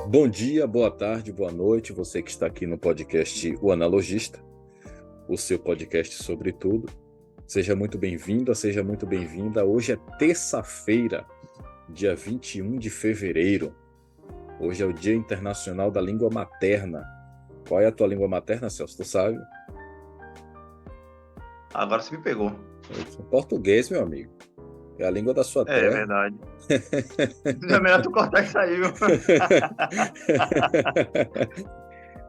Bom dia, boa tarde, boa noite, você que está aqui no podcast O Analogista, o seu podcast sobre tudo. Seja muito bem-vindo, seja muito bem-vinda. Hoje é terça-feira, dia 21 de fevereiro. Hoje é o Dia Internacional da Língua Materna. Qual é a tua língua materna, Celso? Tu sabe? Agora você me pegou. Português, meu amigo. É a língua da sua terra. É verdade. É melhor tu cortar isso aí, viu?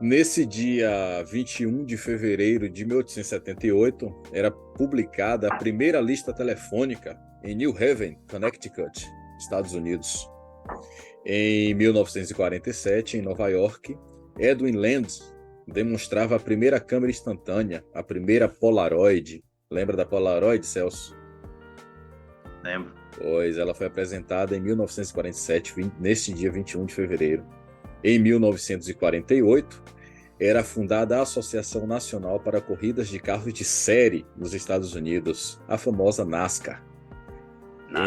Nesse dia 21 de fevereiro de 1878, era publicada a primeira lista telefônica em New Haven, Connecticut, Estados Unidos. Em 1947, em Nova York, Edwin Land demonstrava a primeira câmera instantânea, a primeira Polaroid. Lembra da Polaroid, Celso? Lembro. Pois ela foi apresentada em 1947, neste dia 21 de fevereiro. Em 1948, era fundada a Associação Nacional para Corridas de Carros de Série nos Estados Unidos, a famosa NASCAR.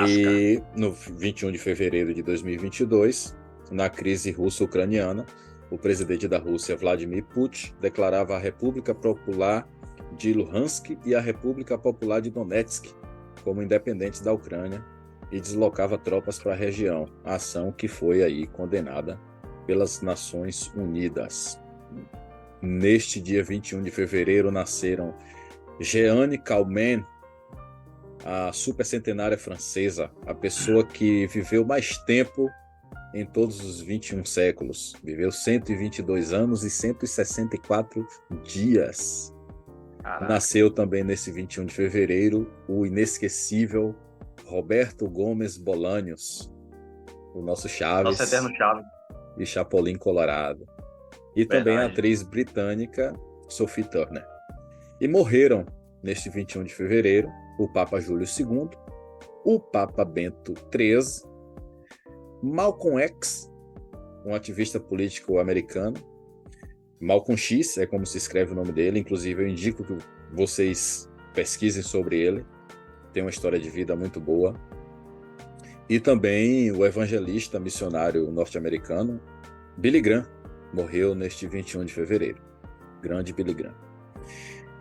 E no 21 de fevereiro de 2022, na crise russo-ucraniana, o presidente da Rússia, Vladimir Putin, declarava a República Popular de Luhansk e a República Popular de Donetsk como independentes da Ucrânia e deslocava tropas para a região, a ação que foi aí condenada pelas Nações Unidas. Neste dia 21 de fevereiro nasceram Jeanne Calment, a supercentenária francesa, a pessoa que viveu mais tempo em todos os 21 séculos. Viveu 122 anos e 164 dias. Caraca. Nasceu também nesse 21 de fevereiro o inesquecível Roberto Gomes Bolanhos, o nosso Chaves. Nosso eterno Chaves. E Chapolin Colorado. E verdade. Também a atriz britânica Sophie Turner. E morreram neste 21 de fevereiro o Papa Júlio II, o Papa Bento XIII, Malcolm X, um ativista político americano. Malcolm X é como se escreve o nome dele, inclusive eu indico que vocês pesquisem sobre ele, tem uma história de vida muito boa. E também o evangelista missionário norte-americano Billy Graham morreu neste 21 de fevereiro. Grande Billy Graham.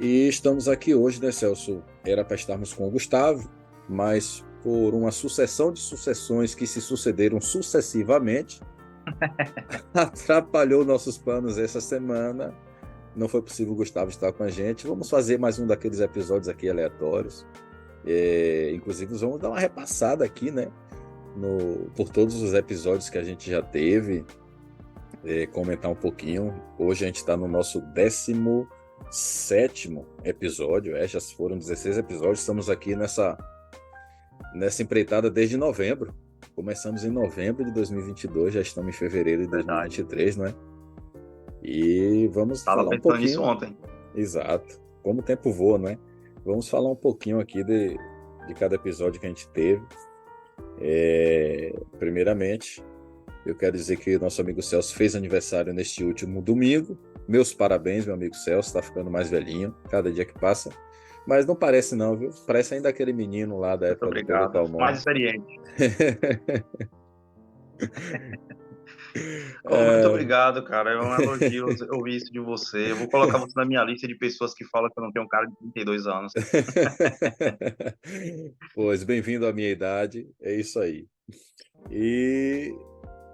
E estamos aqui hoje, né, Celso? Era para estarmos com o Gustavo, mas por uma sucessão de sucessões que se sucederam sucessivamente, atrapalhou nossos planos essa semana. Não foi possível o Gustavo estar com a gente. Vamos fazer mais um daqueles episódios aqui aleatórios. Inclusive, vamos dar uma repassada aqui, né? Por todos os episódios que a gente já teve. Comentar um pouquinho. Hoje a gente está no nosso 17º episódio. Já foram 16 episódios. Estamos aqui nessa empreitada desde novembro. Começamos em novembro de 2022, já estamos em fevereiro de 2023, não é? E vamos falar um pouquinho... nisso ontem. Exato. Como o tempo voa, não é? Vamos falar um pouquinho aqui de cada episódio que a gente teve. Primeiramente, eu quero dizer que nosso amigo Celso fez aniversário neste último domingo. Meus parabéns, meu amigo Celso, está ficando mais velhinho, cada dia que passa. Mas não parece não, viu? Parece ainda aquele menino lá da época do Pedro Calmon. Mais experiente. Muito obrigado, cara. É um elogio ouvir isso de você. Eu vou colocar você na minha lista de pessoas que falam que eu não tenho um cara de 32 anos. Pois, bem-vindo à minha idade. É isso aí. E...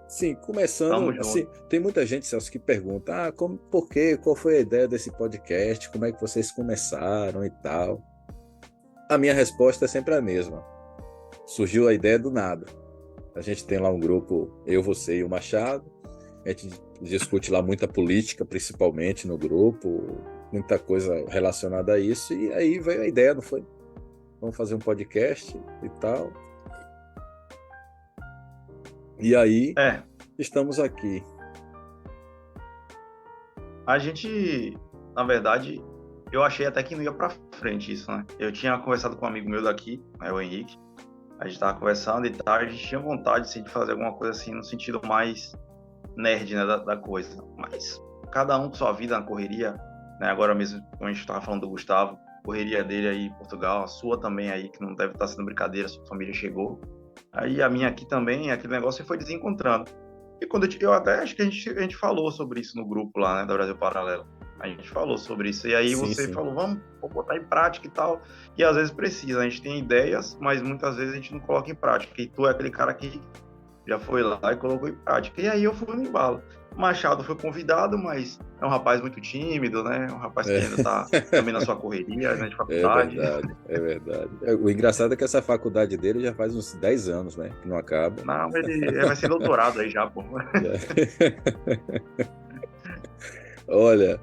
Sim, começando, assim, tem muita gente, Celso, que pergunta, por quê? Qual foi a ideia desse podcast? Como é que vocês começaram e tal? A minha resposta é sempre a mesma. Surgiu a ideia do nada. A gente tem lá um grupo, eu, você e o Machado. A gente discute lá muita política, principalmente no grupo, muita coisa relacionada a isso. E aí veio a ideia, não foi? Vamos fazer um podcast e tal. E aí, estamos aqui. A gente, na verdade, eu achei até que não ia pra frente isso, né? Eu tinha conversado com um amigo meu daqui, né, o Henrique, a gente tava conversando e tal, a gente tinha vontade, assim, de fazer alguma coisa assim, no sentido mais nerd, né, da coisa. Mas cada um com sua vida na correria, né? Agora mesmo, como a gente tava falando do Gustavo, correria dele aí em Portugal, a sua também aí, que não deve estar sendo brincadeira, sua família chegou. Aí a minha aqui também, aquele negócio foi desencontrando. E quando eu até acho que a gente falou sobre isso no grupo lá, né, da Brasil Paralelo. A gente falou sobre isso. E aí Sim, você sim. falou, vamos botar em prática e tal. E às vezes precisa, a gente tem ideias, mas muitas vezes a gente não coloca em prática. E tu é aquele cara que já foi lá e colocou em prática. E aí eu fui no embalo. Machado foi convidado, mas é um rapaz muito tímido, né? Um rapaz que ainda tá também na sua correria, né, de É faculdade. verdade, é verdade. O engraçado é que essa faculdade dele já faz uns 10 anos, né? Que não acaba. Não, ele vai ser doutorado aí já, pô. Olha,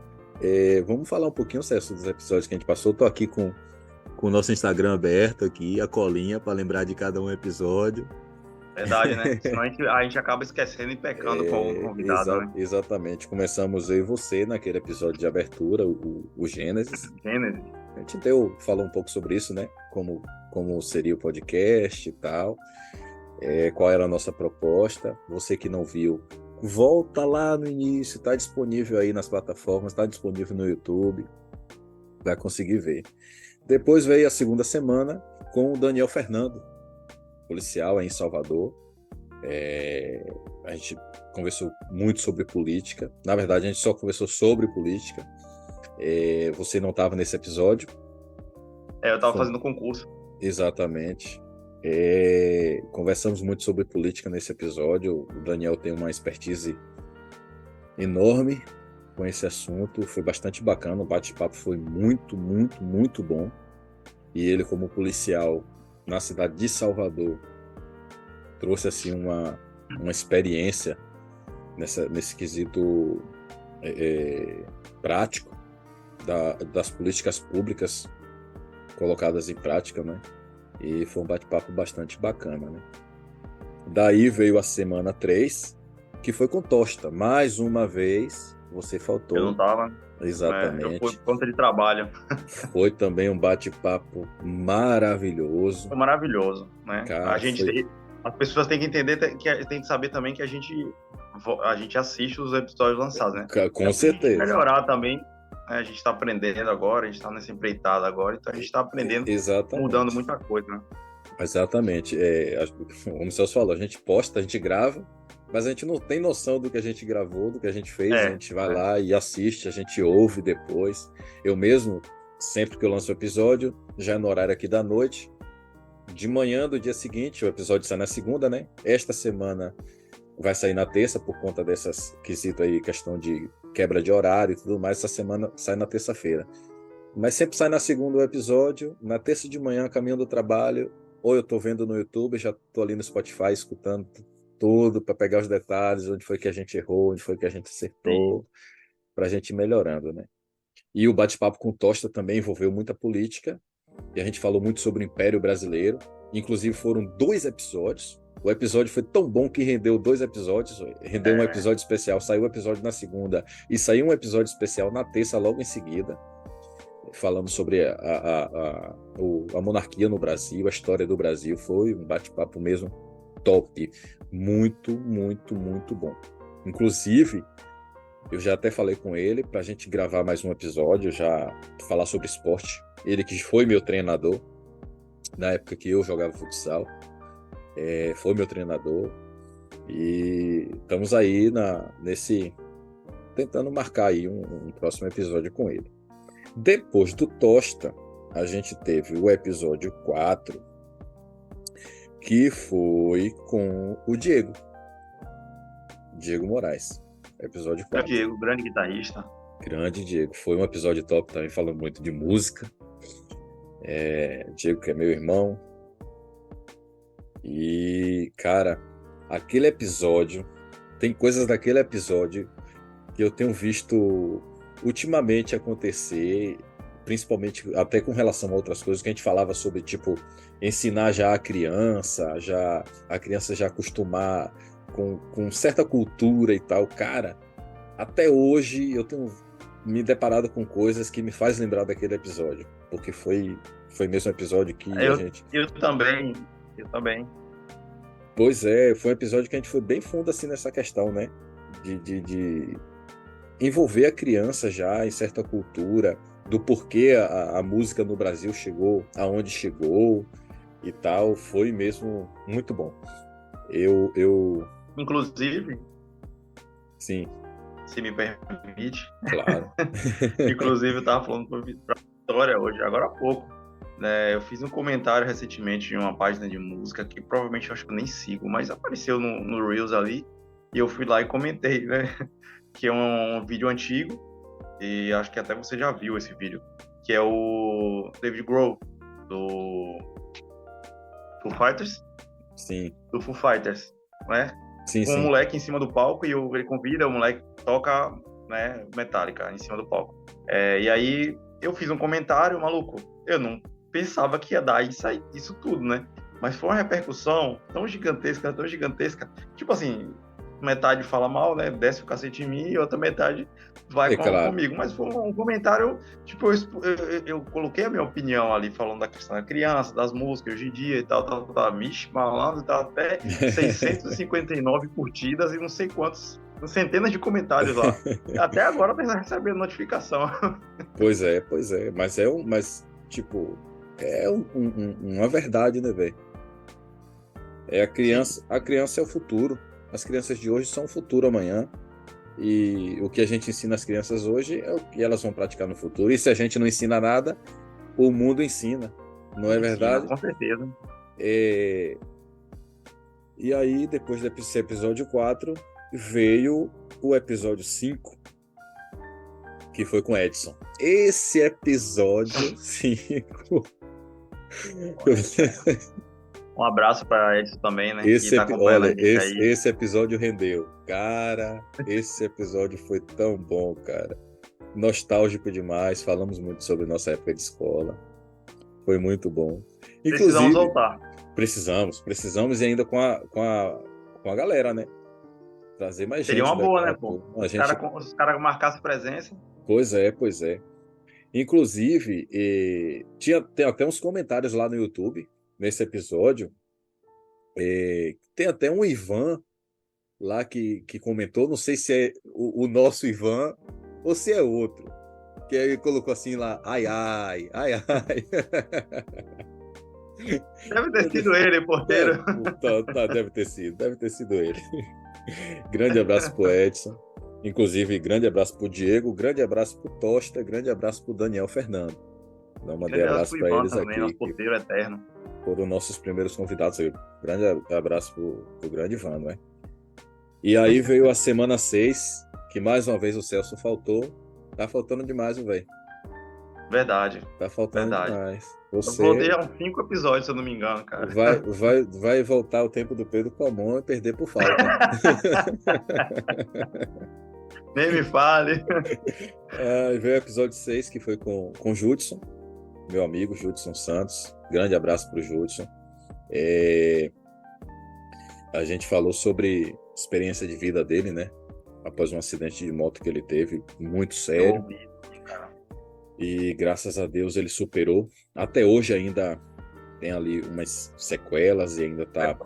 vamos falar um pouquinho, Celso, dos episódios que a gente passou. Estou aqui com o nosso Instagram aberto aqui, a colinha para lembrar de cada um episódio. Verdade, né? Senão a gente acaba esquecendo e pecando com algum convidado, né? Exatamente. Começamos eu e você naquele episódio de abertura, o Gênesis. Gênesis. A gente falou um pouco sobre isso, né? Como seria o podcast e tal. Qual era a nossa proposta. Você que não viu, volta lá no início, está disponível aí nas plataformas, está disponível no YouTube, vai conseguir ver. Depois veio a segunda semana com o Daniel Fernando, policial aí em Salvador. A gente conversou muito sobre política. Na verdade, a gente só conversou sobre política. Você não estava nesse episódio. Eu estava fazendo concurso. Exatamente. Conversamos muito sobre política nesse episódio. O Daniel tem uma expertise enorme com esse assunto. Foi bastante bacana. O bate-papo foi muito, muito, muito bom. E ele, como policial na cidade de Salvador, trouxe assim uma experiência nesse quesito prático das políticas públicas colocadas em prática, né? E foi um bate-papo bastante bacana, né? Daí veio a semana 3, que foi com Tosta. Mais uma vez, você faltou. Eu não estava. Exatamente. Eu fui por conta de trabalho. Foi também um bate-papo maravilhoso. Foi maravilhoso, né? Cara, as pessoas têm que entender, tem que saber também que a gente assiste os episódios lançados, né? Com certeza. Melhorar também, né? A gente está aprendendo agora, a gente está nessa empreitada agora, então a gente está aprendendo, exatamente, mudando muita coisa, né? Exatamente. Como o Celso falou, a gente posta, a gente grava, mas a gente não tem noção do que a gente gravou, do que a gente fez. A gente vai lá e assiste, a gente ouve depois. Eu mesmo, sempre que eu lanço o episódio, já no horário aqui da noite, de manhã do dia seguinte, o episódio sai na segunda, né? Esta semana vai sair na terça, por conta dessas quesitos aí, questão de quebra de horário e tudo mais. Essa semana sai na terça-feira. Mas sempre sai na segunda o episódio, na terça de manhã, caminho do trabalho, ou eu tô vendo no YouTube, já tô ali no Spotify, escutando tudo, para pegar os detalhes, onde foi que a gente errou, onde foi que a gente acertou, para a gente ir melhorando, né? E o bate-papo com Tosta também envolveu muita política, e a gente falou muito sobre o Império Brasileiro. Inclusive foram 2 episódios. O episódio foi tão bom que rendeu 2 episódios. Rendeu um episódio especial, saiu o episódio na segunda e saiu um episódio especial na terça logo em seguida. Falamos sobre a monarquia no Brasil, a história do Brasil. Foi um bate-papo mesmo top. Muito, muito, muito bom. Inclusive, eu já até falei com ele para a gente gravar mais um episódio, já falar sobre esporte. Ele que foi meu treinador na época que eu jogava futsal, foi meu treinador, e estamos aí tentando marcar aí um próximo episódio com ele. Depois do Tosta, a gente teve o episódio 4, que foi com o Diego Moraes. Episódio 4. Diego, grande guitarrista. Grande Diego. Foi um episódio top também, falando muito de música. Diego, que é meu irmão. E, cara, aquele episódio, tem coisas daquele episódio que eu tenho visto ultimamente acontecer, principalmente até com relação a outras coisas que a gente falava sobre, tipo, ensinar já a criança já acostumar com certa cultura e tal. Cara, até hoje eu tenho me deparado com coisas que me faz lembrar daquele episódio, porque foi mesmo um episódio que a gente... Eu também, eu também. Pois é, foi um episódio que a gente foi bem fundo assim nessa questão, né? De envolver a criança já em certa cultura, do porquê a música no Brasil chegou aonde chegou e tal. Foi mesmo muito bom. Inclusive, Sim, se me permite, claro. inclusive eu tava falando pra Vitória hoje, agora há pouco, né? Eu fiz um comentário recentemente de uma página de música que provavelmente eu acho que eu nem sigo, mas apareceu no Reels ali, e eu fui lá e comentei, né? Que é um vídeo antigo, e acho que até você já viu esse vídeo, que é o David Grohl, do Foo Fighters, Sim, né? sim, Com um sim. moleque em cima do palco e ele convida, o moleque toca, né, Metallica em cima do palco. E aí eu fiz um comentário, maluco, eu não pensava que ia dar isso tudo, né? Mas foi uma repercussão tão gigantesca, tipo assim, metade fala mal, né, desce o cacete em mim e outra metade vai É claro. comigo. Mas foi um comentário, tipo, eu coloquei a minha opinião ali, falando da questão da criança, das músicas hoje em dia e tal. Vixe, malandro, tá até 659 curtidas e não sei quantos, centenas de comentários lá. Até agora tá recebendo notificação. Pois é, pois é. Mas, tipo, uma verdade, né, velho? Sim, A criança é o futuro. As crianças de hoje são o futuro amanhã. E o que a gente ensina às crianças hoje é o que elas vão praticar no futuro. E se a gente não ensina nada, o mundo ensina. Não é ensina, verdade? com certeza. É... E aí, depois desse episódio 4 veio o episódio 5 que foi com Edson. Esse episódio 5 Um abraço para Edson também, né, que tá acompanhando a olha, gente aí. esse episódio rendeu. Cara, esse episódio foi tão bom, cara. Nostálgico demais. Falamos muito sobre nossa época de escola. Foi muito bom. Precisamos Inclusive, voltar. precisamos e ainda com a galera, né? Trazer mais Seria gente uma boa, né, da pô? turma. A gente, Os cara marcassem presença. pois é, pois é. Inclusive, tem até uns comentários lá no YouTube, nesse episódio. Tem até um Ivan lá que comentou, não sei se é o nosso Ivan ou se é outro, que ele colocou assim lá, ai, ai, ai, ai. Deve ter sido ele, porteiro. Deve ter sido ele. Grande abraço pro Edson, inclusive grande abraço pro Diego, grande abraço pro Tosta, grande abraço pro Daniel Fernando. Não mandei Grande abraço abraço pro para Ivan eles também, aqui, nosso que porteiro eterno. foram nossos primeiros convidados aí. Grande abraço pro grande Ivan, não é? E aí veio a semana 6, que mais uma vez o Celso faltou. Tá faltando demais, velho. Verdade, Tá faltando verdade. demais. Eu voltei Você a uns 5 episódios, se eu não me engano, cara. vai voltar o tempo do Pedro com a mão e perder por falta. Nem me fale. Veio o episódio 6, que foi com o Judson, meu amigo Judson Santos. Grande abraço pro Judson. A gente falou sobre a experiência de vida dele, né? Após um acidente de moto que ele teve, muito Eu sério. ouvi, cara. E graças a Deus ele superou. Até hoje ainda tem ali umas sequelas e ainda está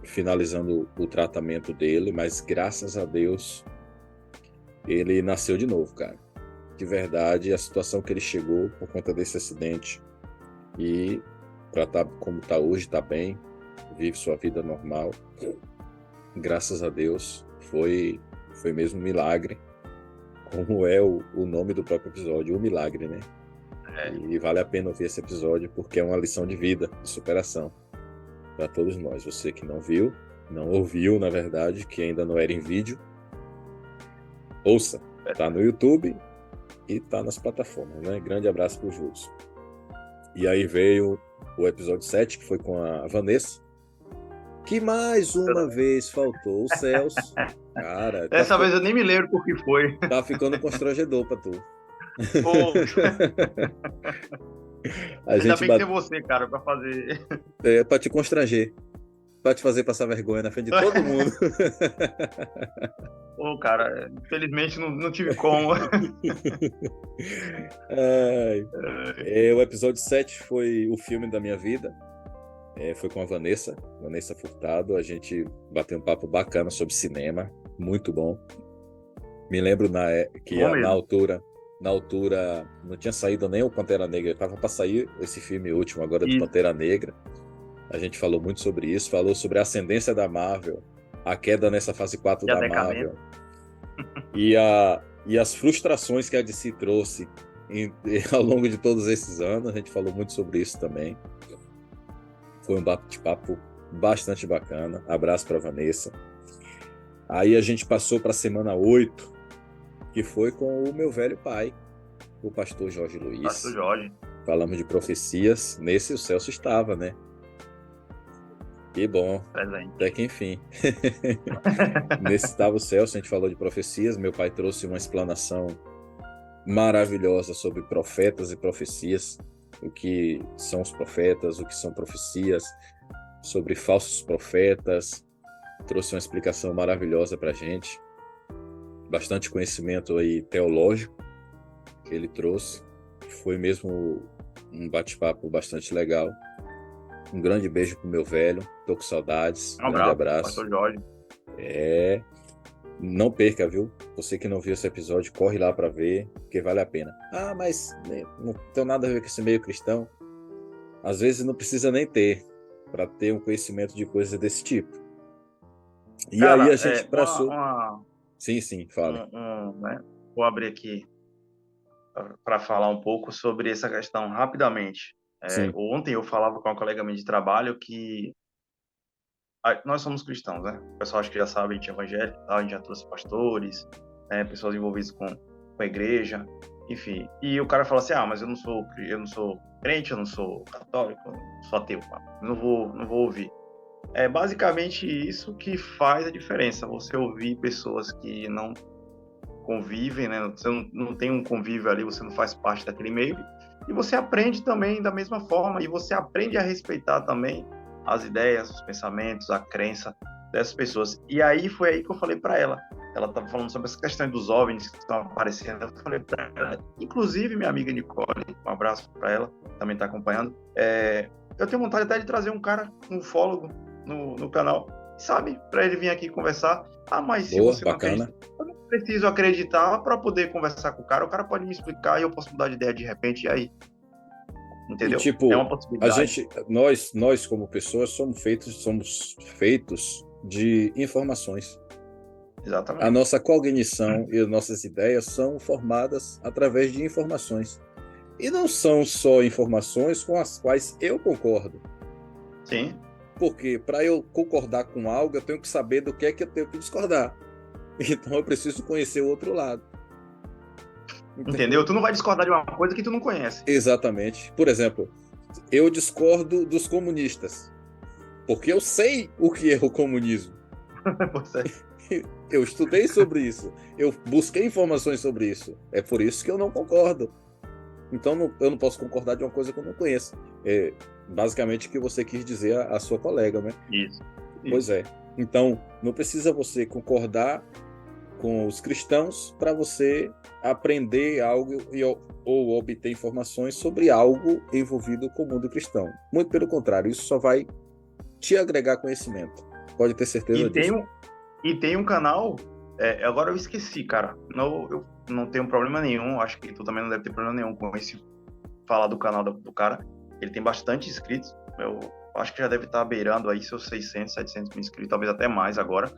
finalizando o tratamento dele, mas graças a Deus ele nasceu de novo, cara. De verdade, a situação que ele chegou por conta desse acidente e para estar como está hoje, está bem, vive sua vida normal. Graças a Deus, foi mesmo um milagre, como é o nome do próprio episódio, o milagre, né? E vale a pena ouvir esse episódio porque é uma lição de vida, de superação para todos nós. Você que não viu, não ouviu, na verdade, que ainda não era em vídeo, ouça, tá no YouTube e tá nas plataformas, né? Grande abraço pro Júlio. E aí veio o episódio 7, que foi com a Vanessa, que mais uma vez faltou o Celso. Cara, Dessa vez eu nem me lembro por que foi. Tá ficando constrangedor pra tu. Poxa. Ainda bem que tem você, cara, pra fazer. Pra te constranger. Pra te fazer passar vergonha na frente de todo mundo. Pô, cara, infelizmente não tive como. Ai, o episódio 7 foi o filme da minha vida. Foi com a Vanessa Furtado. A gente bateu um papo bacana sobre cinema, muito bom. Me lembro que Bom na mesmo. altura não tinha saído nem o Pantera Negra, estava para sair esse filme último agora do E, Pantera Negra. A gente falou muito sobre isso, falou sobre a ascendência da Marvel, a queda nessa fase 4 e a da decadência. Marvel e as frustrações que a DC trouxe ao longo de todos esses anos. A gente falou muito sobre isso também. Foi um bate-papo bastante bacana. Abraço para Vanessa. Aí a gente passou para a semana 8, que foi com o meu velho pai, o pastor Jorge Luiz. Pastor Jorge. Falamos de profecias. Nesse o Celso estava, né? Que bom. Presente. Até que enfim. Nesse estava o Celso, a gente falou de profecias. Meu pai trouxe uma explanação maravilhosa sobre profetas e profecias. O que são os profetas, o que são profecias, sobre falsos profetas. Trouxe uma explicação maravilhosa para a gente. Bastante conhecimento aí teológico que ele trouxe. Foi mesmo um bate-papo bastante legal. Um grande beijo pro meu velho. Tô com saudades. Um Grande abraço, abraço. Pastor Jorge. Não perca, viu? Você que não viu esse episódio, corre lá para ver, porque vale a pena. Ah, mas não tem nada a ver com esse meio cristão. Às vezes não precisa nem ter, para ter um conhecimento de coisas desse tipo. E Cara, aí a gente passou... Sim, fala. Né? Vou abrir aqui para falar um pouco sobre essa questão rapidamente. Ontem eu falava com uma colega minha de trabalho que nós somos cristãos, né? O pessoal acho que já sabe, a gente é evangélico, a gente já trouxe pastores, né? Pessoas envolvidas com a igreja, enfim. E o cara fala assim, mas eu não sou crente, eu não sou católico, eu sou ateu, não vou ouvir. É basicamente isso que faz a diferença, você ouvir pessoas que não convivem, né? Você não tem um convívio ali, você não faz parte daquele meio, e você aprende também da mesma forma, e você aprende a respeitar também as ideias, os pensamentos, a crença dessas pessoas. E aí foi aí que eu falei para ela estava falando sobre essa questão dos OVNIs que estão aparecendo, eu falei para ela, inclusive minha amiga Nicole, um abraço para ela, também está acompanhando, eu tenho vontade até de trazer um cara, um ufólogo no canal, sabe, para ele vir aqui conversar. Mas se você bacana. não acredita, eu não preciso acreditar para poder conversar com o cara pode me explicar e eu posso mudar de ideia de repente, e aí? Entendeu? E, tipo, é uma possibilidade. Nós como pessoas somos feitos de informações. Exatamente. A nossa cognição e as nossas ideias são formadas através de informações. E não são só informações com as quais eu concordo. Sim. Porque para eu concordar com algo, eu tenho que saber do que é que eu tenho que discordar. Então eu preciso conhecer o outro lado. Entendeu? Tu não vai discordar de uma coisa que tu não conhece. Exatamente. Por exemplo, eu discordo dos comunistas, porque eu sei o que é o comunismo. Eu estudei sobre isso, eu busquei informações sobre isso. É por isso que eu não concordo. Então eu não posso concordar de uma coisa que eu não conheço. É basicamente o que você quis dizer à sua colega, né? Isso. Pois é. Então, não precisa você concordar com os cristãos para você aprender algo ou obter informações sobre algo envolvido com o mundo cristão. Muito pelo contrário, isso só vai te agregar conhecimento. Pode ter certeza disso. E tem um canal, agora eu esqueci, cara. Eu não tenho problema nenhum, acho que tu também não deve ter problema nenhum com esse falar do canal do cara. Ele tem bastante inscritos, eu acho que já deve estar beirando aí seus 600, 700 mil inscritos, talvez até mais agora.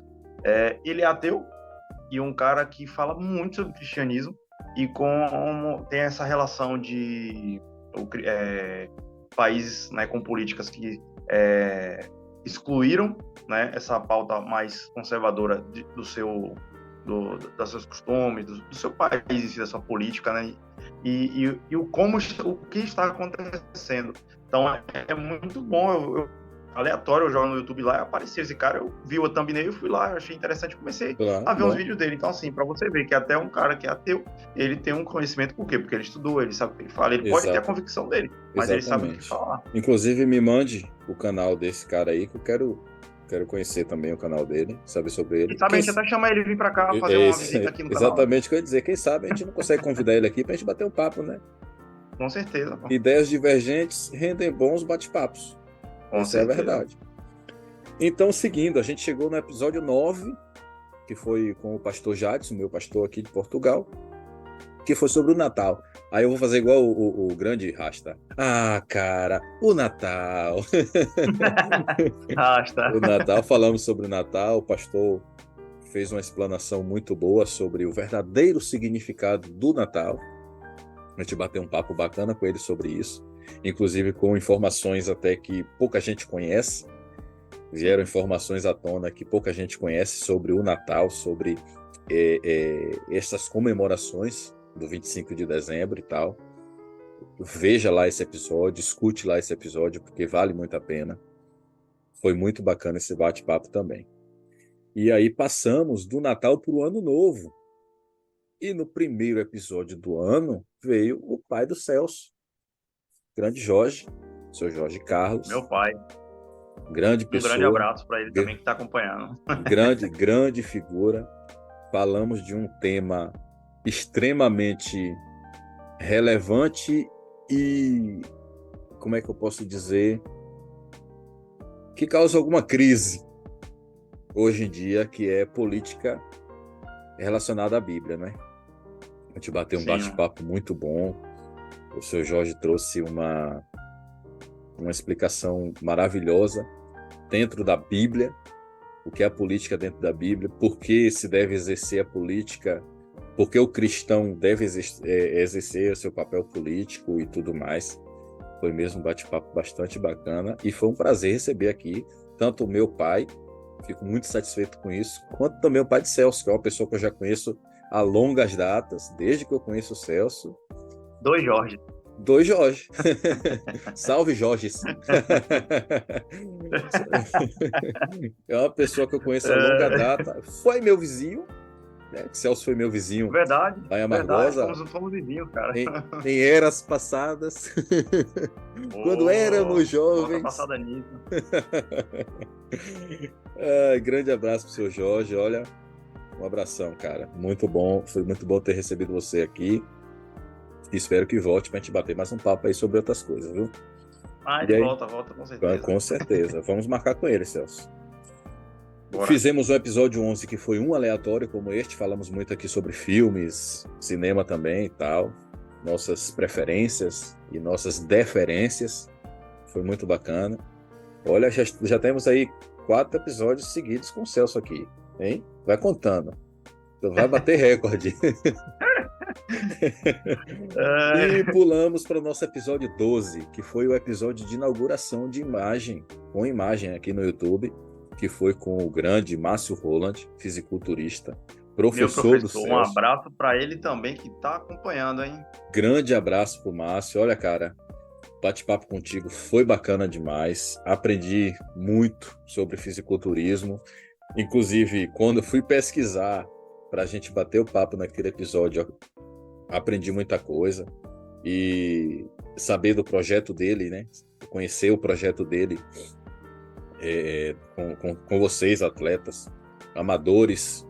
Ele é ateu e um cara que fala muito sobre cristianismo e como tem essa relação de países, né, com políticas que excluíram, né, essa pauta mais conservadora dos seus costumes, do seu país, da sua política, né, e o que está acontecendo. Então é muito bom. Aleatório, eu jogo no YouTube lá e apareceu esse cara, eu vi o thumbnail, eu fui lá, eu achei interessante, comecei a ver os vídeos dele. Então, assim, para você ver que até um cara que é ateu, ele tem um conhecimento, por quê? Porque ele estudou, ele sabe o que ele fala, ele pode ter a convicção dele, mas ele sabe o que falar. Inclusive, me mande o canal desse cara aí, que eu quero Quero conhecer também o canal dele, saber sobre ele. Quem sabe a gente até chama ele vir pra cá fazer uma visita aqui no canal. Exatamente o que eu ia dizer. Quem sabe a gente não consegue convidar ele aqui pra gente bater um papo, né? Com certeza. Pô. Ideias divergentes rendem bons bate-papos. Essa é a verdade. Então, seguindo, a gente chegou no episódio 9, que foi com o pastor Jadson, meu pastor aqui de Portugal, que foi sobre o Natal. Aí eu vou fazer igual o grande Rasta. Ah, cara, o Natal. Rasta. O Natal, falamos sobre o Natal, o pastor fez uma explanação muito boa sobre o verdadeiro significado do Natal. A gente bateu um papo bacana com ele sobre isso, inclusive com informações até que pouca gente conhece. Vieram informações à tona que pouca gente conhece sobre o Natal, sobre essas comemorações do 25 de dezembro e tal. Veja lá esse episódio, escute lá esse episódio, porque vale muito a pena. Foi muito bacana esse bate-papo também. E aí passamos do Natal para o Ano Novo. E no primeiro episódio do ano veio o pai do Celso, grande Jorge, seu Jorge Carlos. Meu pai. Grande pessoa. Um grande abraço para ele também que está acompanhando. Grande figura. Falamos de um tema extremamente relevante e, como é que eu posso dizer, que causa alguma crise hoje em dia, que é política relacionada à Bíblia, né? A gente bateu um bate-papo muito bom. O seu Jorge trouxe uma explicação maravilhosa dentro da Bíblia, o que é a política dentro da Bíblia, por que se deve exercer a política, por que o cristão deve exercer o seu papel político e tudo mais. Foi mesmo um bate-papo bastante bacana e foi um prazer receber aqui tanto o meu pai, fico muito satisfeito com isso, quanto também o pai de Celso, que é uma pessoa que eu já conheço há longas datas, desde que eu conheço o Celso. Dois Jorge. Salve, Jorges. É uma pessoa que eu conheço há longa data. Foi meu vizinho, né? Celso foi meu vizinho. Verdade. Lá em Amargosa. Fomos vizinhos, cara. Em eras passadas. Quando éramos jovens. Passada nisso. Grande abraço pro seu Jorge. Olha, um abração, cara. Muito bom. Foi muito bom ter recebido você aqui. Espero que volte pra gente bater mais um papo aí sobre outras coisas, viu? Ele volta com certeza. Com certeza. Vamos marcar com ele, Celso. Bora. Fizemos o episódio 11, que foi um aleatório como este. Falamos muito aqui sobre filmes, cinema também e tal. Nossas preferências e nossas deferências. Foi muito bacana. Olha, já temos aí 4 episódios seguidos com o Celso aqui, hein? Vai contando. Vai bater recorde. E pulamos para o nosso episódio 12, que foi o episódio de inauguração de imagem, com imagem aqui no YouTube, que foi com o grande Márcio Roland, fisiculturista, professor do Celso. Um abraço para ele também, que está acompanhando, hein? Grande abraço para o Márcio. Olha, cara, bate-papo contigo foi bacana demais. Aprendi muito sobre fisiculturismo. Inclusive, quando eu fui pesquisar para a gente bater o papo naquele episódio, aprendi muita coisa. E saber do projeto dele, né? Conhecer o projeto dele com vocês, atletas, amadores,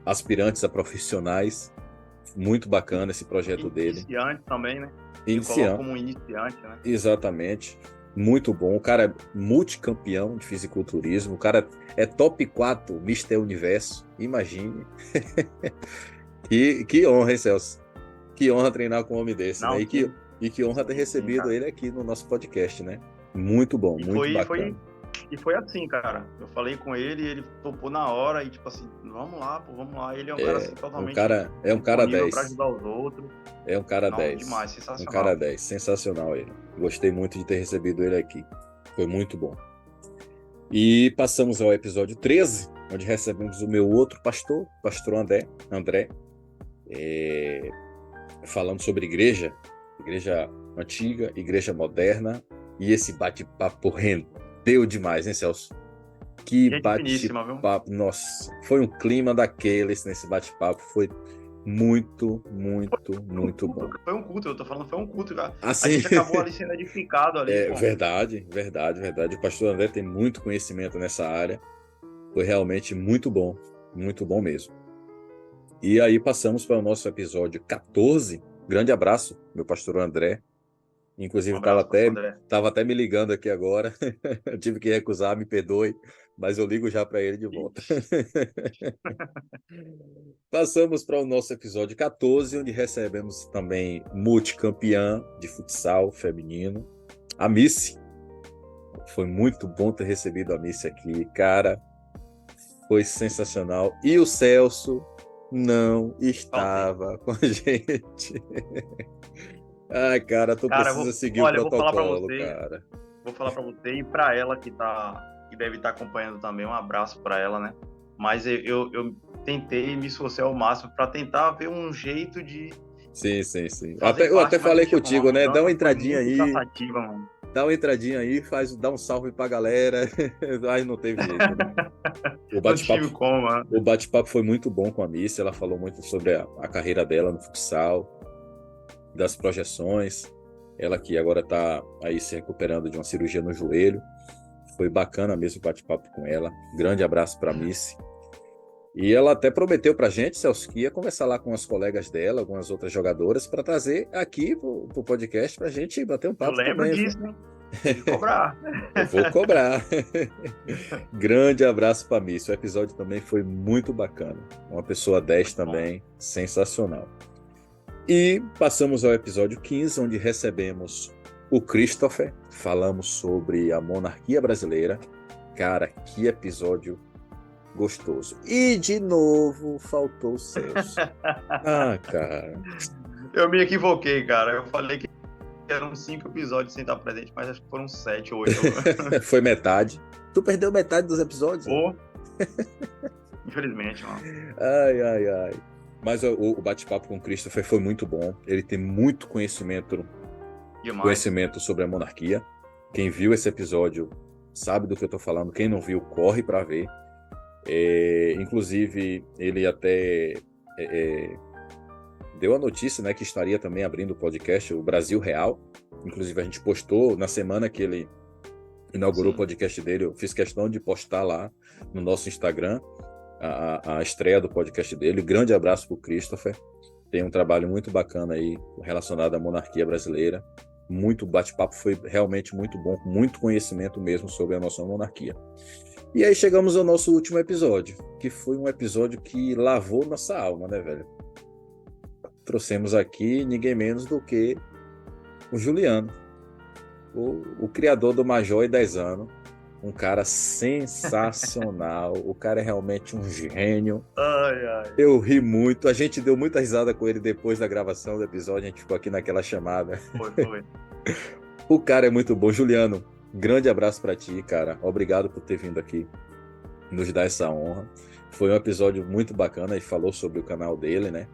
aspirantes a profissionais. Muito bacana esse projeto dele. Iniciante também, né? Iniciante. Como iniciante, né? Exatamente. Muito bom. O cara é multicampeão de fisiculturismo. O cara é top 4 Mister Universo. Imagine. Que honra, hein, Celso? Que honra treinar com um homem desse, né? E que honra ter recebido ele aqui no nosso podcast, né? Muito bom, muito bacana. E foi assim, cara. Eu falei com ele, ele topou na hora e tipo assim, vamos lá, vamos lá. Ele é um cara assim, totalmente... É um cara 10. Pra ajudar os outros. É um cara 10. Demais, sensacional. Um cara 10, sensacional ele. Gostei muito de ter recebido ele aqui. Foi muito bom. E passamos ao episódio 13, onde recebemos o meu outro pastor André, falando sobre igreja antiga, igreja moderna, e esse bate-papo rendeu demais, hein, Celso? Que bate-papo, nossa, foi um clima daqueles nesse bate-papo, foi muito bom. Foi um culto, eu tô falando, foi um culto, cara. Assim, a gente acabou ali sendo edificado ali. Verdade. O pastor André tem muito conhecimento nessa área, Foi realmente muito bom mesmo. E aí passamos para o nosso episódio 14. Grande abraço, meu pastor André. Um Inclusive, abraço, pastor André. tava até me ligando aqui agora. Eu tive que recusar, me perdoe, mas eu ligo já para ele de volta. Passamos para o nosso episódio 14, onde recebemos também multicampeã de futsal feminino, a Missy. Foi muito bom ter recebido a Missy aqui, cara. Foi sensacional. E o Celso não estava com a gente. Ai, cara, tu Cara, precisa seguir o olha, eu vou falar para protocolo, você, cara. e para ela que deve estar acompanhando também, um abraço para ela, né? Mas eu tentei me esforçar ao máximo para tentar ver um jeito de Sim. fazer Eu até parte, mas falei bicho, a contigo, né? Dá uma mudança foi entradinha muito aí. cansativa, mano. Dá uma entradinha aí, dá um salve pra galera. Aí não teve jeito, né? Não tive como, mano. O bate-papo foi muito bom com a Missy. Ela falou muito sobre a carreira dela no futsal, das projeções. Ela que agora tá aí se recuperando de uma cirurgia no joelho. Foi bacana mesmo o bate-papo com ela. Grande abraço pra Missy. E ela até prometeu pra gente, Celso, que ia conversar lá com as colegas dela, algumas outras jogadoras, para trazer aqui pro podcast pra gente bater um Eu papo lembro também. disso, né? Tem que cobrar. Eu vou cobrar. Grande abraço para mim. Esse episódio também foi muito bacana. Uma pessoa 10 também, sensacional. E passamos ao episódio 15, onde recebemos o Christopher. Falamos sobre a monarquia brasileira. Cara, que episódio gostoso. E, de novo, faltou o Celso. Ah, cara. Eu me equivoquei, cara. Eu falei que eram 5 episódios sem estar presente, mas acho que foram 7 ou 8. Foi metade. Tu perdeu metade dos episódios? Pô. Infelizmente, mano. Ai. Mas o bate-papo com o Christopher foi muito bom. Ele tem muito conhecimento sobre a monarquia. Quem viu esse episódio sabe do que eu estou falando. Quem não viu, corre para ver. Inclusive, ele até deu a notícia, né, que estaria também abrindo o podcast, o Brasil Real. Inclusive, a gente postou na semana que ele inaugurou o podcast dele. Eu fiz questão de postar lá no nosso Instagram a estreia do podcast dele. Grande abraço para o Christopher. Tem um trabalho muito bacana aí relacionado à monarquia brasileira. Muito bate-papo, foi realmente muito bom, com muito conhecimento mesmo sobre a nossa monarquia. E aí chegamos ao nosso último episódio, que foi um episódio que lavou nossa alma, né, velho? Trouxemos aqui ninguém menos do que o Juliano, o criador do Major e 10 anos. Um cara sensacional. O cara é realmente um gênio. Ai. Eu ri muito. A gente deu muita risada com ele depois da gravação do episódio. A gente ficou aqui naquela chamada. Foi. O cara é muito bom. Juliano, grande abraço para ti, cara. Obrigado por ter vindo aqui nos dar essa honra. Foi um episódio muito bacana. Ele falou sobre o canal dele, né?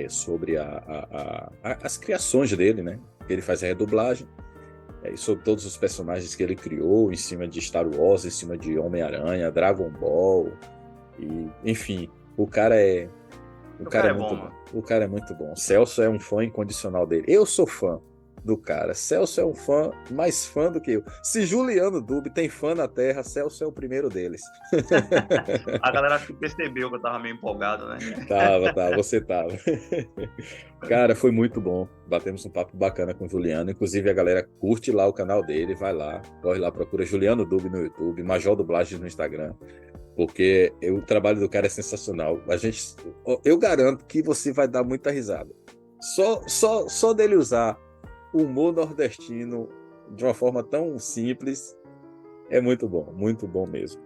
Sobre as criações dele, né? Ele faz a redublagem. E sobre todos os personagens que ele criou, em cima de Star Wars, em cima de Homem-Aranha, Dragon Ball, e, enfim, o cara é muito bom. O cara é muito bom. Celso é um fã incondicional dele. Eu sou fã do cara. Celso é um fã, mais fã do que eu. Se Juliano Dube tem fã na Terra, Celso é o primeiro deles. A galera acho que percebeu que eu tava meio empolgado, né? Você tava. Cara, foi muito bom. Batemos um papo bacana com o Juliano. Inclusive, a galera curte lá o canal dele, vai lá, corre lá, procura Juliano Dube no YouTube, Major Dublagem no Instagram, porque o trabalho do cara é sensacional. Eu garanto que você vai dar muita risada. Só dele usar o humor nordestino de uma forma tão simples, é muito bom mesmo.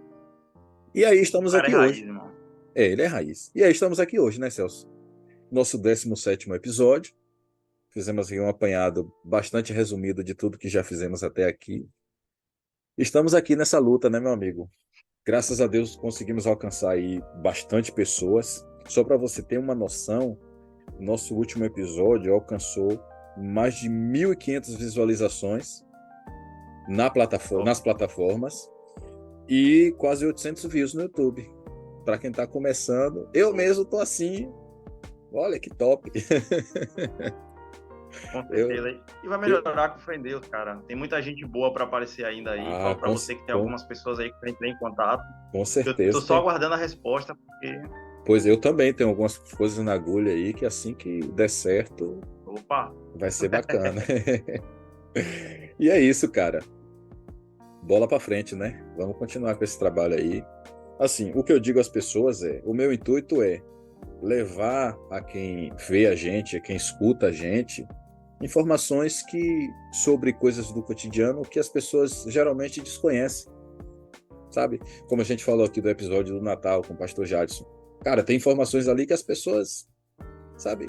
E aí estamos aqui hoje. Irmão. Ele é raiz. E aí estamos aqui hoje, né, Celso? Nosso 17º episódio. Fizemos aqui um apanhado bastante resumido de tudo que já fizemos até aqui. Estamos aqui nessa luta, né, meu amigo? Graças a Deus conseguimos alcançar aí bastante pessoas. Só para você ter uma noção, nosso último episódio alcançou mais de 1.500 visualizações nas plataformas e quase 800 views no YouTube. Para quem está começando, eu mesmo tô assim, olha que top. Com certeza. E vai melhorar com fé em Deus, cara. Tem muita gente boa para aparecer ainda aí. Fala para você que tem algumas pessoas aí que entrem em contato. Com certeza. Eu tô só aguardando a resposta, porque... Pois eu também tenho algumas coisas na agulha aí que assim que der certo, opa, vai ser bacana. E é isso, cara. Bola para frente, né? Vamos continuar com esse trabalho aí. Assim, o que eu digo às pessoas o meu intuito é levar a quem vê a gente, a quem escuta a gente, informações sobre coisas do cotidiano que as pessoas geralmente desconhecem, sabe? Como a gente falou aqui do episódio do Natal com o pastor Jadson. Cara, tem informações ali que as pessoas, sabe,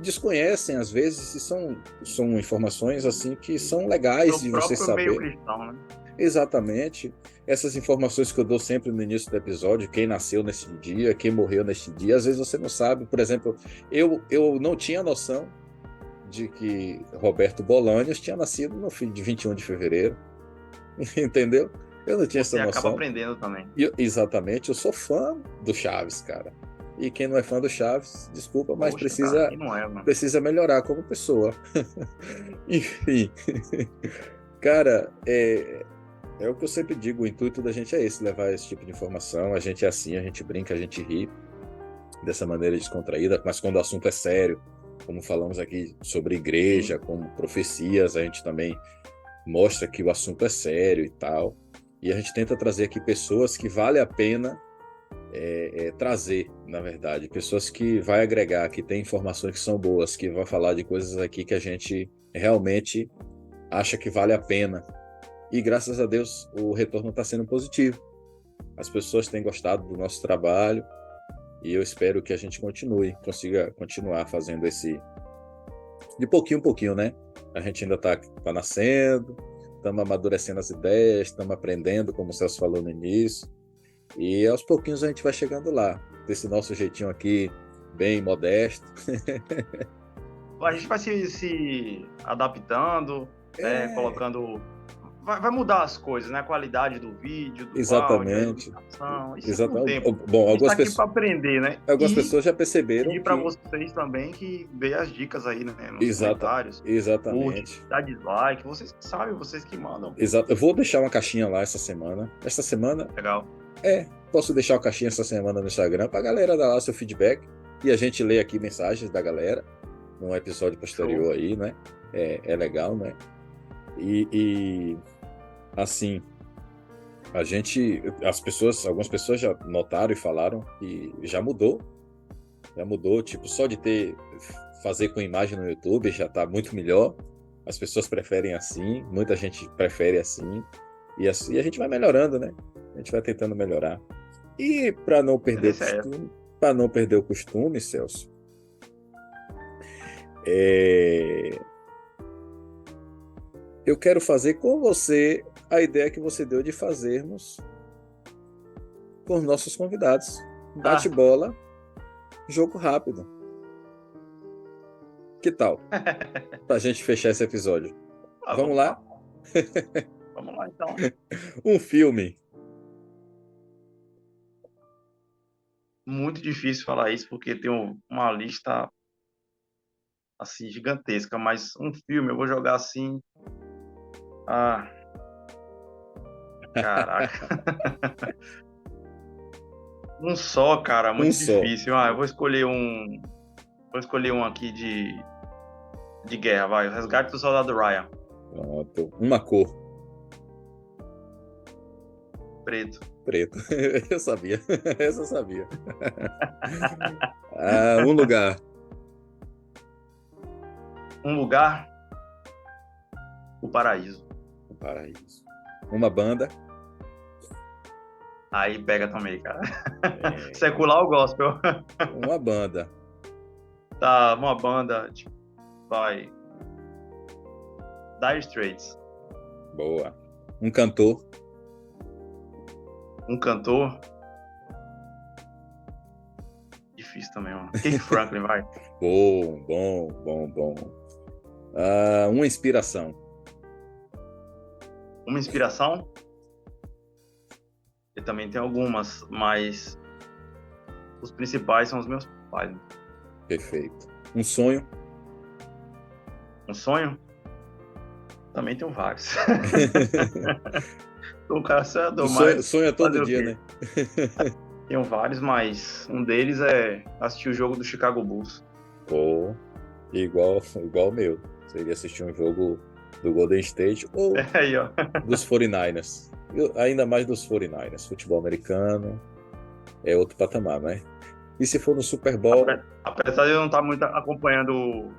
desconhecem às vezes e são informações assim que são legais de você saber. Meio cristão, né? Exatamente. Essas informações que eu dou sempre no início do episódio, quem nasceu nesse dia, quem morreu neste dia, às vezes você não sabe. Por exemplo, eu não tinha noção de que Roberto Bolanhos tinha nascido no fim de 21 de fevereiro. Entendeu? Eu não tinha essa noção. Você acaba aprendendo também. Exatamente. Eu sou fã do Chaves, cara. E quem não é fã do Chaves, desculpa, mas precisa melhorar como pessoa. Enfim. Cara, é o que eu sempre digo, o intuito da gente é esse, levar esse tipo de informação. A gente é assim, a gente brinca, a gente ri dessa maneira descontraída, mas quando o assunto é sério, como falamos aqui sobre igreja, como profecias, a gente também mostra que o assunto é sério e tal. E a gente tenta trazer aqui pessoas que vale a pena trazer, na verdade, pessoas que vai agregar, que tem informações que são boas, que vai falar de coisas aqui que a gente realmente acha que vale a pena. E graças a Deus o retorno está sendo positivo. As pessoas têm gostado do nosso trabalho e eu espero que a gente consiga continuar fazendo esse de pouquinho em pouquinho, né? A gente ainda está nascendo, estamos amadurecendo as ideias, estamos aprendendo, como o Celso falou no início. E aos pouquinhos a gente vai chegando lá, desse nosso jeitinho aqui, bem modesto. A gente vai se adaptando, colocando... Vai mudar as coisas, né? A qualidade do vídeo, do Exatamente. áudio, isso com o tempo. Bom, algumas pessoas para aprender, né? Algumas pessoas já perceberam para vocês também que vê as dicas aí, né? Nos comentários. Exatamente. Dá dislike, vocês que sabem, vocês que mandam. Exato. Eu vou deixar uma caixinha lá essa semana. Legal. Posso deixar uma caixinha essa semana no Instagram pra galera dar lá seu feedback e a gente lê aqui mensagens da galera num episódio posterior. Show. Aí, né? É legal, né? E assim, algumas pessoas já notaram e falaram que já mudou, tipo, só de fazer com imagem no YouTube já tá muito melhor. As pessoas preferem assim, muita gente prefere assim, e a gente vai melhorando, né? A gente vai tentando melhorar. E para não perder o costume, Celso, eu quero fazer com você a ideia que você deu de fazermos com os nossos convidados. Bate-bola, jogo rápido. Que tal? Pra gente fechar esse episódio. Vamos lá? Vamos lá, então. Um filme. Muito difícil falar isso, porque tem uma lista assim, gigantesca, mas um filme, eu vou jogar assim... Caraca. Um só, cara, muito difícil. Eu vou escolher um aqui de guerra, vai. O Resgate do Soldado Ryan. Pronto. Uma cor. Preto. Eu sabia. Essa eu sabia. Um lugar. Um lugar. O Paraíso. Uma banda. Aí pega também, cara. Secular ou gospel? Uma banda. Tá, uma banda, tipo, vai. Dire Straits. Boa. Um cantor. Difícil também, mano. Keith Franklin, vai. Bom. Uma inspiração. Uma inspiração? Eu também tenho algumas, mas os principais são os meus pais. Perfeito. Um sonho? Um sonho? Também tenho vários. Sou um cara sonhador, mas Sonha todo fazer o dia, quê? né? Tenho vários, mas um deles é assistir o jogo do Chicago Bulls. Pô, igual o meu. Seria assistir um jogo do Golden State ou Aí, ó. dos 49ers. Ainda mais dos 49ers. Futebol americano é outro patamar, né? E se for no Super Bowl, Apesar de eu não estar muito acompanhando,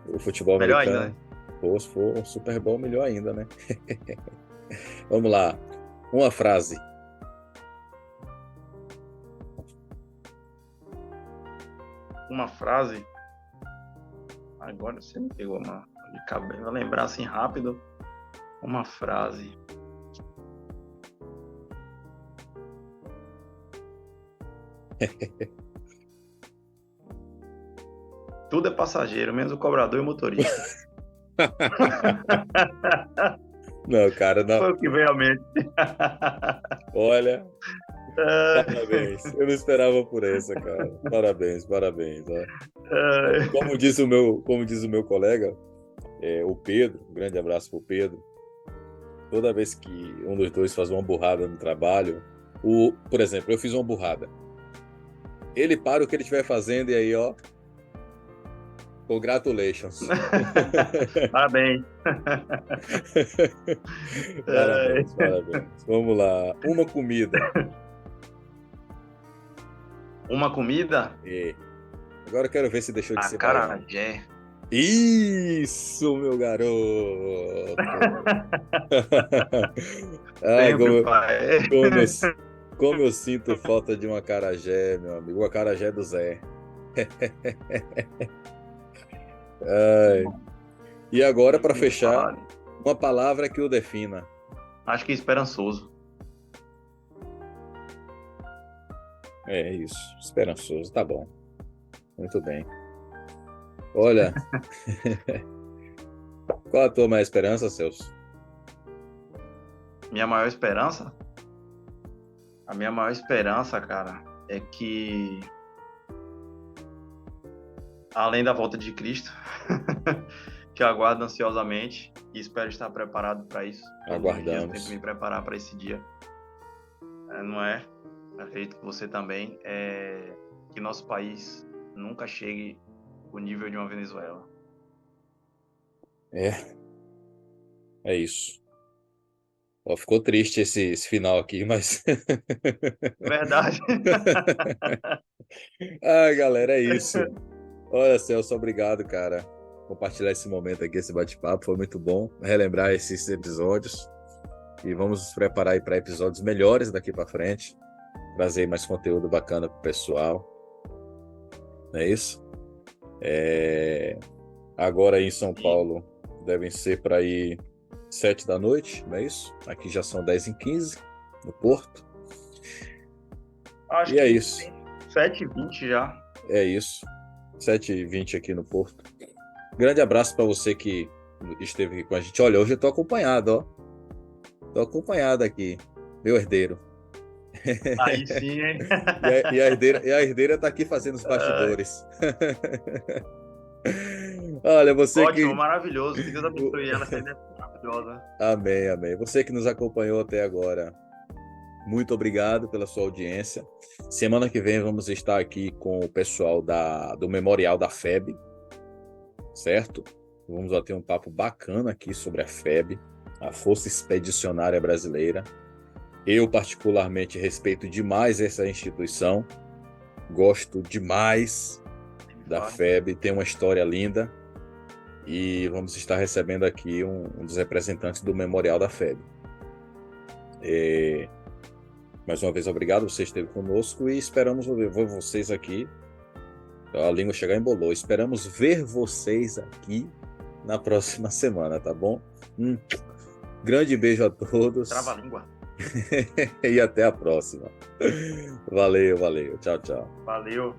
o futebol melhor ainda, americano, né? pô, se for um Super Bowl, melhor ainda, né? Vamos lá. Uma frase. Uma frase. Agora você me pegou uma de cabeça. Vou lembrar assim rápido. Uma frase. Tudo é passageiro, menos o cobrador e o motorista. Não, cara, não. Foi o que veio à mente. Olha, parabéns. Eu não esperava por essa, cara. Parabéns. Ó. Como diz o meu colega, o Pedro, um grande abraço pro Pedro. Toda vez que um dos dois faz uma burrada no trabalho, por exemplo, eu fiz uma burrada. Ele para o que ele estiver fazendo e aí, ó, congratulations. Parabéns. Parabéns. Vamos lá. Uma comida. Uma comida? Agora eu quero ver se deixou de ser baiano. Acarajé. Isso, meu garoto! Ai, Sempre, pai. como eu sinto falta de um acarajé, meu amigo. O acarajé do Zé. Ai. E agora, para fechar, uma palavra que o defina. Acho que esperançoso. É isso, esperançoso, tá bom. Muito bem. Olha, qual a tua maior esperança, Celso? Minha maior esperança? A minha maior esperança, cara, é que, além da volta de Cristo, que eu aguardo ansiosamente e espero estar preparado para isso. Aguardamos. Eu tento me preparar para esse dia. Não é? Acredito que você também. Que nosso país nunca chegue ao nível de uma Venezuela. É isso. Ó, ficou triste esse final aqui, mas... Verdade. Ai, galera, é isso. Olha, Celso, obrigado, cara. Compartilhar esse momento aqui, esse bate-papo, foi muito bom relembrar esses episódios. E vamos nos preparar aí para episódios melhores daqui para frente. Trazer mais conteúdo bacana pro pessoal. Não é isso? Agora aí em São Paulo devem ser para ir 7 da noite, não é isso? Aqui já são 10h15 no Porto. Acho e é que isso. 7h20 já. É isso. 7h20 aqui no Porto. Grande abraço para você que esteve aqui com a gente. Olha, hoje eu tô acompanhado, ó. Tô acompanhado aqui, meu herdeiro. Aí sim, hein? E a herdeira tá aqui fazendo os bastidores. Olha, você Ótimo, que... maravilhoso. Que Deus abençoe ela, essa ideia é maravilhosa. Amém. Você que nos acompanhou até agora, muito obrigado pela sua audiência. Semana que vem vamos estar aqui com o pessoal do Memorial da FEB, certo? Vamos bater um papo bacana aqui sobre a FEB, a Força Expedicionária Brasileira. Eu, particularmente, respeito demais essa instituição, gosto demais da FEB, tem uma história linda, e vamos estar recebendo aqui um dos representantes do Memorial da FEB. Mais uma vez, obrigado, você esteve conosco e esperamos ver vocês aqui. A língua chegar embolou. Esperamos ver vocês aqui na próxima semana, tá bom? Grande beijo a todos. Trava a língua. E até a próxima. Valeu. Tchau. Valeu.